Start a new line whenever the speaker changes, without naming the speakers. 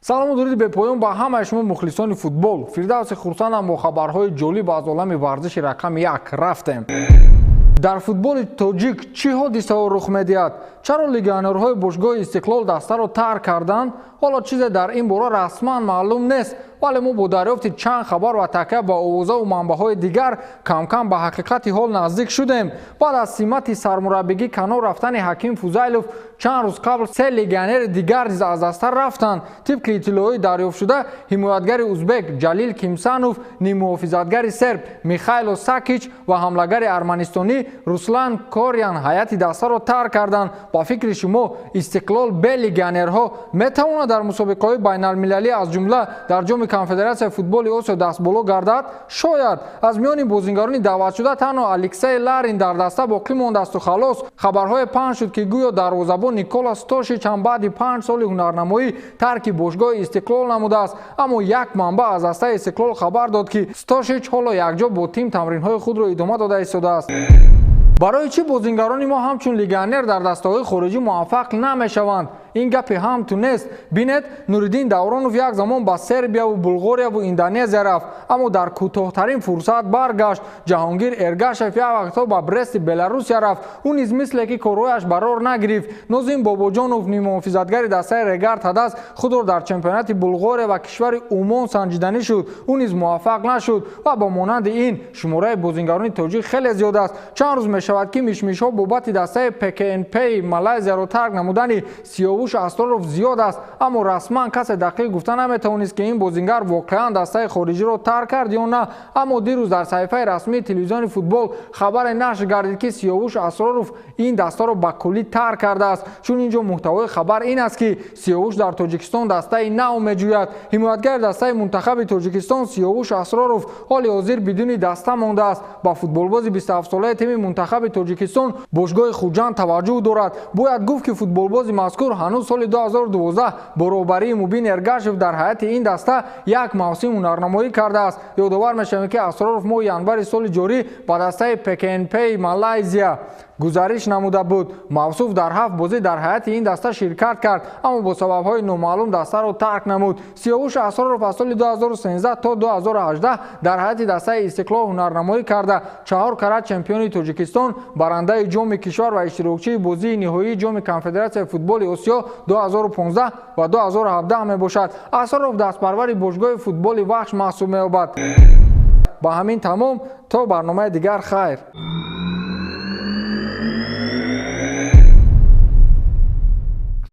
салому дуруди бепоён ба ҳамаи шумо мухлисони футбол. Фирдавси хурсандам бо хабарҳои ҷолиб аз олами варзиши рақами 1 рафтем. дар футболи тоҷик чӣ ҳодисаҳо рух медиҳад? чаро легионерҳои бошгоҳи Истиқлол дастаро тарк карданд? ҳоло чизе дар ин бора расман маълум нест, вале мо бо дарёфти чанд хабар ва такя ба овозаву манбаъҳои дигар кам-кам ба ҳақиқати ҳол наздик шудем. баъд аз симати сармураббигӣ канор рафтани Ҳаким Фузайлов чанд рӯз қабл 3 легионери дигар низ аз даста рафтанд. тибқи иттилоъҳои дарёфтшуда ҳимоятгари узбек Ҷалил Кимсанов, ниммуҳофизатгари серб Михайло Сакич ва ҳамлагари арманистонӣ Руслан Корян ҳайати дастаро тарк карданд. ба фикри шумо Истиқлол бе легионерҳо метавонад дар мусобиқаҳои байналмилалӣ аз ҷумла дар ҷоми конфедератсияи футболи Осиё дастболо гардад? шояд. аз миёни бозингарони даъватшуда танҳо Алексей Ларин дар даста боқӣ мондасту халос. хабарҳое паҳн шуд ки гӯё дарвозабон Никола Стошич ҳам баъди 5 соли ҳунарнамоӣ тарки бошгоҳи Истиқлол намудааст. аммо як манбаъ аз дастаи Истиқлол хабар дод ки Стошич ҳоло якҷо бо тим тамринҳои худро идома дода истодааст. барои чӣ бозингарони мо ҳамчун легионер дар дастаҳои хориҷӣ муваффақ намешаванд? ин гапи ҳам ту нест. бинед, Нуриддин Давронов як замон ба Сербияву Булғорияву Индонезия рафт, аммо дар кӯтоҳтарин фурсат баргашт. ҷаҳонгир Эргашев як вақтҳо ба Брести Беларусия рафт. ӯ низ мисле ки корҳояш барор нагирифт. Нозим Бобоҷонов, ниммуҳофизатгари дастаи Регард Ҳадас, худро дар чемпионати Булғория ва кишвари Умон санҷиданӣ шуд. ӯ низ муваффақ нашуд ва ба монанди ин шумораи бозингарони тоҷик хеле зиёд аст. чанд рӯз мешавад ки мишмишҳо бобати дастаи ПКНП Малайзияро тарк намудани Сиёвуш Асроров зиёд аст, аммо расман касе дақиқ гуфта наметавонист ки ин бозингар воқеан дастаи хориҷиро тарк кард ё на. аммо дирӯз дар саҳифаи расмии телевизиони футбол хабаре нашр гардид ки Сиёвуш Асроров ин дастаро ба куллӣ тарк кардааст. чун инҷо муҳтавои хабар ин аст ки Сиёвуш дар Тоҷикистон дастаи нав меҷӯяд. ҳимоятгари дастаи мунтахаби Тоҷикистон Сиёвуш Асроров ҳоли ҳозир бидуни даста мондааст. ба футболбози 27-солаи тими мунтахаби Тоҷикистон бошгоҳи Хуҷанд таваҷҷӯҳ дорад. бояд гуфт ки футболбози мазкур ҳанӯз соли 2012 бо роҳбарии Мубин Эргашев дар ҳайати ин даста як мавсим ҳунарнамоӣ кардааст. ёдовар мешавем ки Асроров моҳи январи соли ҷорӣ ба дастаи ПКНП Малайзия гузариш намуда буд. мавсуф дар 7 бозӣ дар ҳайати ин даста ширкат кард, аммо бо сабабҳои номаълум дастаро тарк намуд. Сиёвуш Асроров аз соли 2013 то 2018 дар ҳайати дастаи Истиқлол ҳунарнамоӣ карда 4 карат чемпиони Тоҷикистон, барандаи ҷоми кишвар ва иштирокчии бозии ниҳоии ҷоми конфедератсияи футболи Осиё 2015 ва 2017 мебошад. Асроров дастпарвари бошгоҳи футболи вахш маҳсуб меёбад. ба ҳамин тамом, то барномаи дигар хайр.